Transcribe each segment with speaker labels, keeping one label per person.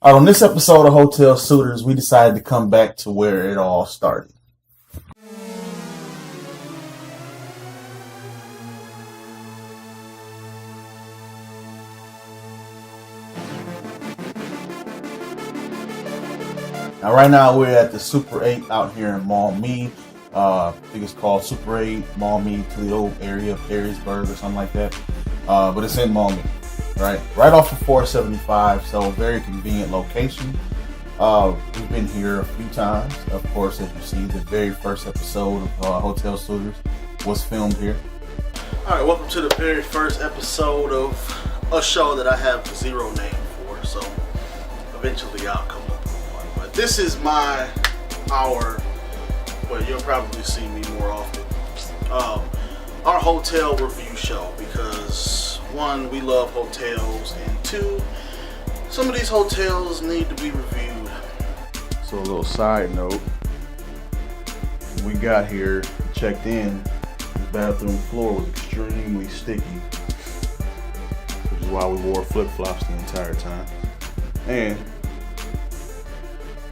Speaker 1: All right, on this episode of Hotel Suitors, we decided to come back to where it all started. Now, right now, we're at the Super 8 out here in Maumee. I think it's called Super 8, Maumee, Toledo area, Perrysburg or something like that. But it's in Maumee, right off of 475, so very convenient location. We've been here a few times. Of course, as you see, the very first episode of Hotel Suitors was filmed here. All right, welcome to the very first episode of a show that I have zero name for, so eventually I'll come up with one. But this is our, well, you'll probably see me more often, our hotel review show, because one, we love hotels, and two, some of these hotels need to be reviewed. So a little side note, when we got here, checked in, the bathroom floor was extremely sticky, which is why we wore flip-flops the entire time. And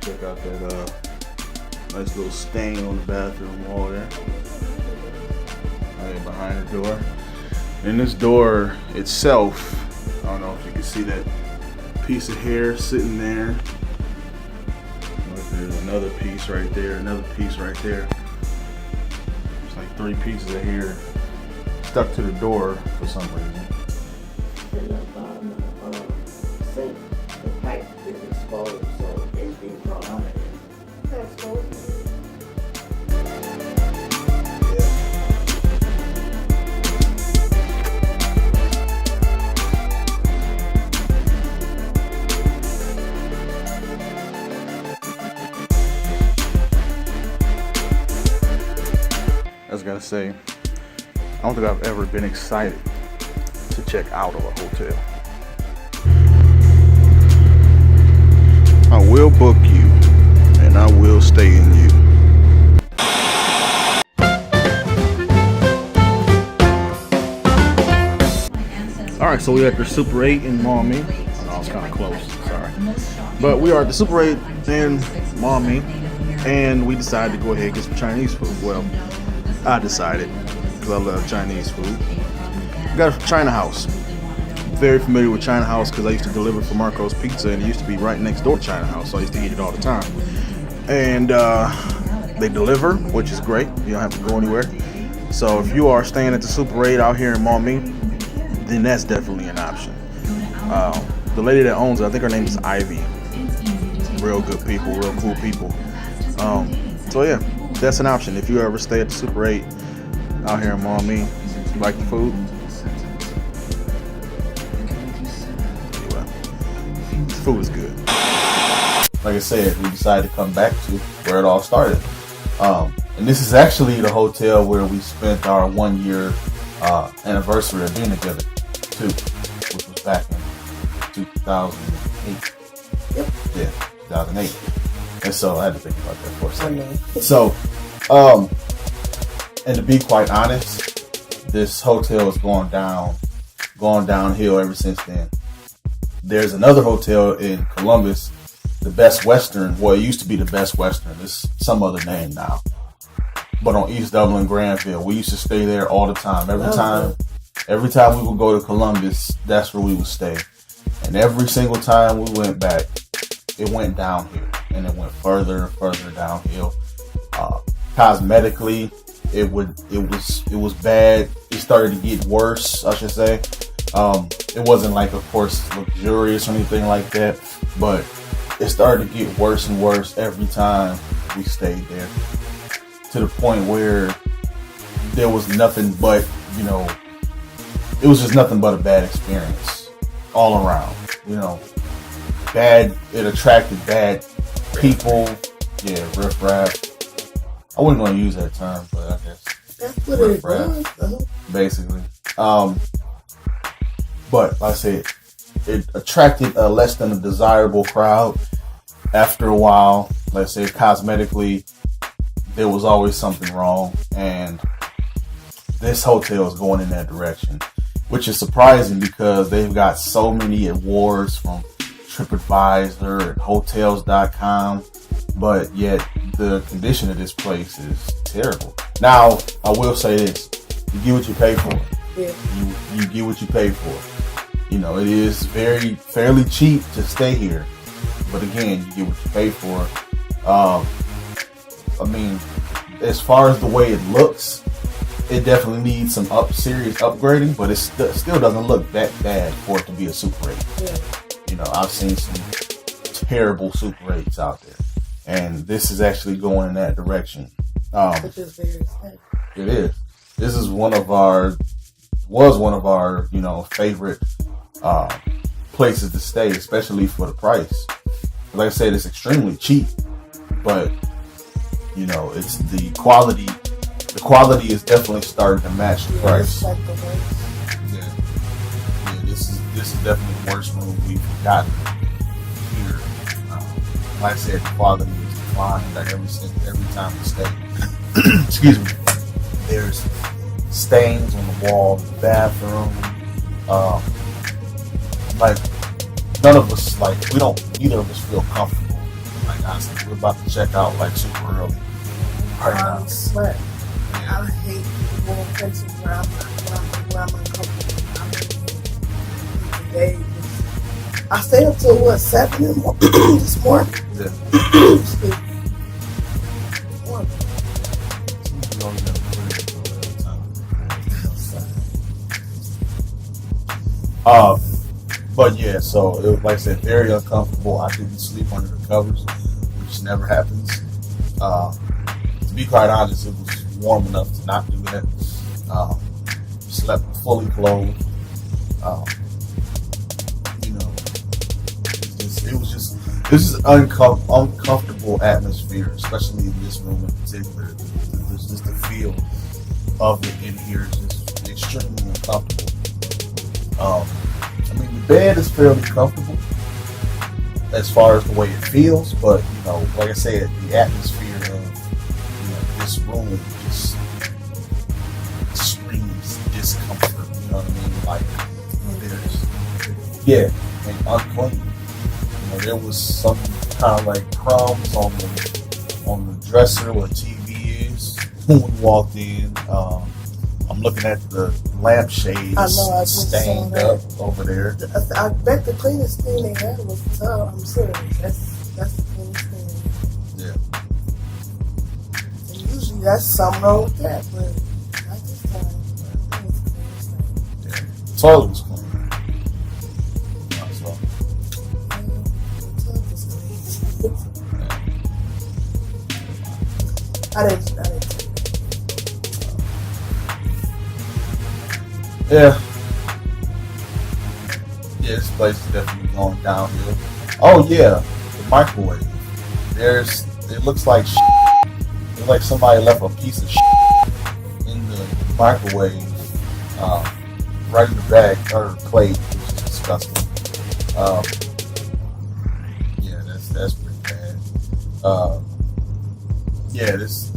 Speaker 1: check out that nice little stain on the bathroom wall there, right behind the door. And this door itself, I don't know if you can see that piece of hair sitting there. There's another piece right there, another piece right there. It's like 3 pieces of hair stuck to the door for some reason.
Speaker 2: In the bottom of the sink, the pipe is exposed, so anything from under it. That's exposed.
Speaker 1: I was gonna say, I don't think I've ever been excited to check out of a hotel. I will book you, and I will stay in you. All right, so we're at the Super 8 in Maumee. I know it's kind of close, sorry. But we are at the Super 8 in Maumee, and we decided to go ahead and get some Chinese food. Well, I decided, because I love Chinese food. We got a China House. Very familiar with China House because I used to deliver for Marco's Pizza, and it used to be right next door to China House, so I used to eat it all the time. And they deliver, which is great. You don't have to go anywhere. So if you are staying at the Super 8 out here in Maumee, then that's definitely an option. The lady that owns it, I think her name is Ivy. Real good people, real cool people. So yeah, that's an option. If you ever stay at the Super 8 out here in Maumee, you like the food? Anyway, the food is good. Like I said, we decided to come back to where it all started. And this is actually the hotel where we spent our 1 year anniversary of being together too, which was back in 2008.
Speaker 2: Yep.
Speaker 1: Yeah, 2008. And so I had to think about that for a second. So, and to be quite honest, this hotel has gone downhill ever since then. There's another hotel in Columbus, the Best Western. Well, it used to be the Best Western. It's some other name now. But on East Dublin, Granville, we used to stay there all the time. Every time we would go to Columbus, that's where we would stay. And every single time we went back, it went downhill, and it went further and further downhill. Cosmetically, it was bad. It started to get worse, I should say. It wasn't like, of course, luxurious or anything like that, but it started to get worse and worse every time we stayed there, to the point where there was nothing but, it was just nothing but a bad experience all around. Bad. It attracted bad people. Yeah, riffraff. I wasn't going to use that term, but I guess
Speaker 2: that's what it was,
Speaker 1: basically. But like I said, it attracted a less than a desirable crowd. After a while, let's say cosmetically, there was always something wrong, and this hotel is going in that direction, which is surprising because they've got so many awards from TripAdvisor and Hotels.com, but yet the condition of this place is terrible. Now, I will say this: you get what you pay for.
Speaker 2: Yeah.
Speaker 1: You get what you pay for. You know, it is fairly cheap to stay here, but again, you get what you pay for. I mean, as far as the way it looks, it definitely needs some serious upgrading, but it still doesn't look that bad for it to be a Super 8.
Speaker 2: Yeah.
Speaker 1: You know, I've seen some terrible Super 8s out there, and this is actually going in that direction.
Speaker 2: Which is very exciting.
Speaker 1: It is. This is was one of our, favorite places to stay, especially for the price. Like I said, it's extremely cheap, but it's the quality. The quality is definitely starting to match the price.
Speaker 2: Like the worst.
Speaker 1: Yeah, this is definitely the worst room we've gotten here. Like I said, the quality is declined every time we stay. Excuse me. There's stains on the wall in the bathroom. None of us neither of us feel comfortable. Like honestly, we're about to check out super early. Right now.
Speaker 2: Sweat. I hate going places where I'm uncomfortable. Today, I stayed up till 7 this morning.
Speaker 1: Yeah. But yeah, so it was, like I said, very uncomfortable. I didn't sleep under the covers, which never happens. To be quite honest, it was warm enough to not do that. Slept fully clothed. This is an uncomfortable atmosphere, especially in this room in particular. There's just the feel of it in here is just extremely uncomfortable. The bed is fairly comfortable as far as the way it feels, but like I said, the atmosphere of this room just screams discomfort. You know what I mean? And unclean. There was some kind of crumbs on the dresser where TV is when we walked in. I'm looking at the lampshades stained up over there.
Speaker 2: I bet the cleanest thing they had was the tub. I'm serious. That's the cleanest thing.
Speaker 1: Yeah.
Speaker 2: And usually that's something wrong with that, but not this time. That was the cleanest thing.
Speaker 1: Yeah. The toilet was clean.
Speaker 2: The tub was clean. I didn't take it.
Speaker 1: Yeah, this place is definitely going downhill. Oh yeah, the microwave. It looks like it's like somebody left a piece of in the microwave, right in the bag or plate, which is disgusting. Yeah, that's pretty bad. This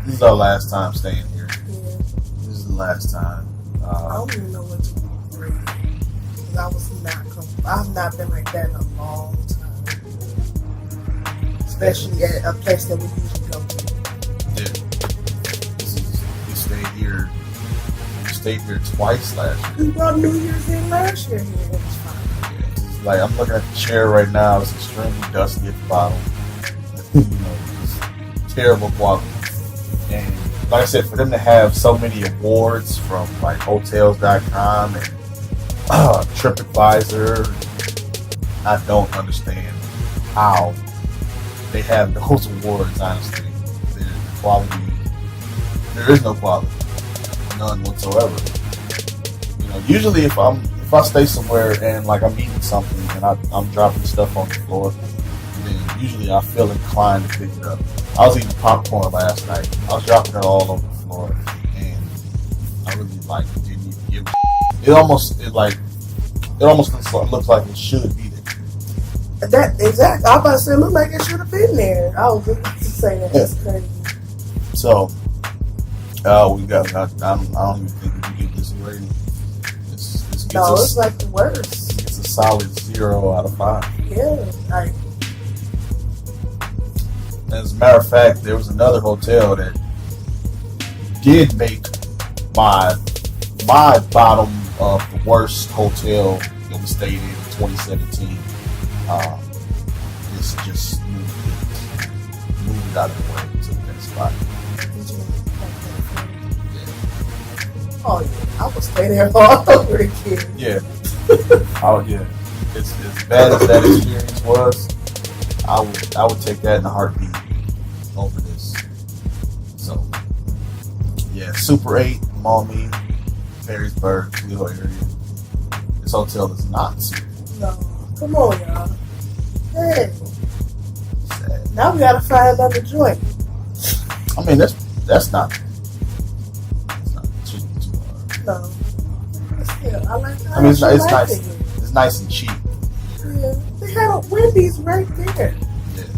Speaker 1: is our last time staying here.
Speaker 2: Yeah.
Speaker 1: This is the last time.
Speaker 2: I don't even know what to rate it. Because I was not comfortable. I've not been like that in a long time. Especially at a place that we usually go to.
Speaker 1: Yeah. We stayed here twice last year.
Speaker 2: We brought New Year's in last year here. It was fine.
Speaker 1: Yeah, I'm looking at the chair right now. It's extremely dusty at the bottom. Just terrible quality. And like I said, for them to have so many awards from Hotels.com and TripAdvisor, I don't understand how they have those awards. Honestly, the quality, there is no quality, none whatsoever. Usually if I stay somewhere and I'm eating something and I'm dropping stuff on the floor, then usually I feel inclined to pick it up. I was eating popcorn last night. I was dropping it all over the floor, and I really didn't even give it. It almost looks like it should be there.
Speaker 2: That exactly. I was about to say, it looked like it should have been there. I was about to say that. That's crazy.
Speaker 1: So, we got. I don't even think we can give this a rating. This gets
Speaker 2: it's like the worst.
Speaker 1: It's a solid 0. 0 out of 5.
Speaker 2: Yeah, like,
Speaker 1: As a matter of fact, there was another hotel that did make my bottom of the worst hotel that we stayed in 2017. It's just moved it out of the way to the next spot.
Speaker 2: oh yeah, I would stay there all over again.
Speaker 1: Yeah. Oh yeah. As bad as that experience was, I would take that in a heartbeat over this. So yeah, Super 8, Maumee, Perrysburg, Toledo area. This hotel is not suitable.
Speaker 2: No, come on, y'all. Hey,
Speaker 1: Sad.
Speaker 2: now we gotta find another joint.
Speaker 1: I mean, that's not too hard.
Speaker 2: No, but still, I like.
Speaker 1: I mean, it's
Speaker 2: actually
Speaker 1: nice.
Speaker 2: like it.
Speaker 1: It's nice and cheap.
Speaker 2: Yeah, they had a Wendy's right there.
Speaker 1: Yeah.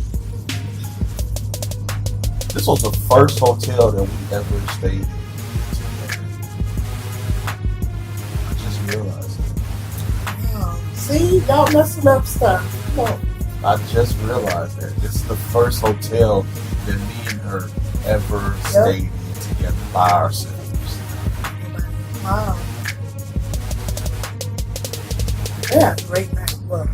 Speaker 1: This was the first hotel that we ever stayed in together. I just realized it.
Speaker 2: Oh, see, y'all messing up stuff. Come on.
Speaker 1: I just realized that this is the first hotel that me and her ever stayed in together by ourselves.
Speaker 2: Wow. Yeah, great night. Well,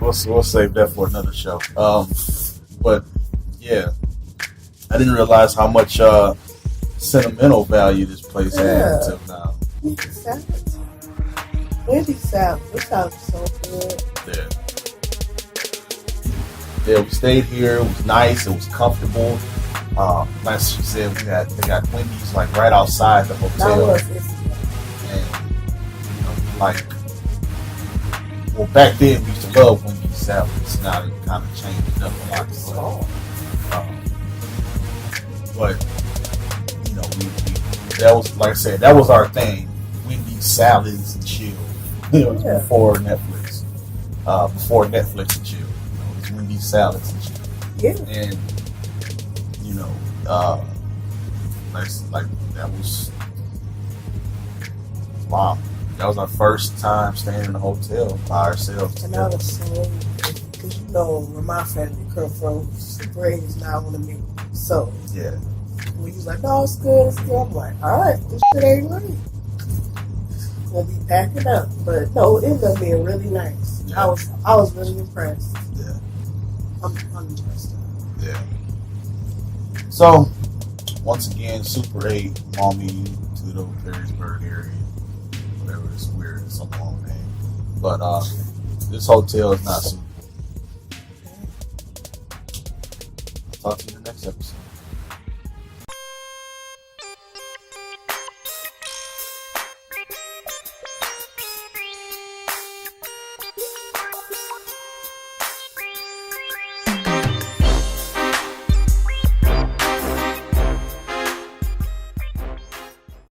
Speaker 1: we'll save that for another show. But yeah, I didn't realize how much sentimental value this place had until now.
Speaker 2: Wendy's salad. Wendy's salad. This sounds so good.
Speaker 1: Yeah, we stayed here. It was nice. It was comfortable. Like she said, they got Wendy's like right outside the hotel.
Speaker 2: That was it.
Speaker 1: And like, well, back then we used to love Wendy's salads. Now they kind of changed up a lot. But we that was, like I said, that was our thing. Wendy's salads and chill. It was before Netflix. Before Netflix and chill. It was Wendy's salads and chill.
Speaker 2: Yeah.
Speaker 1: And like that was wow. That was our first time staying in a hotel by ourselves.
Speaker 2: And I was so, because where my family come from, Super 8 is not one of me. So
Speaker 1: yeah.
Speaker 2: when he's like, no, it's good, I'm like, all right, this shit ain't right. We'll be packing up. But no, it ended up being really nice.
Speaker 1: Yeah.
Speaker 2: I was really impressed.
Speaker 1: Yeah.
Speaker 2: I'm impressed.
Speaker 1: Yeah. So, once again, Super 8, Maumee, Toledo, Perrysburg area, whatever. It's weird. It's a long name. But this hotel is not suitable. I'll talk to you in the next episode.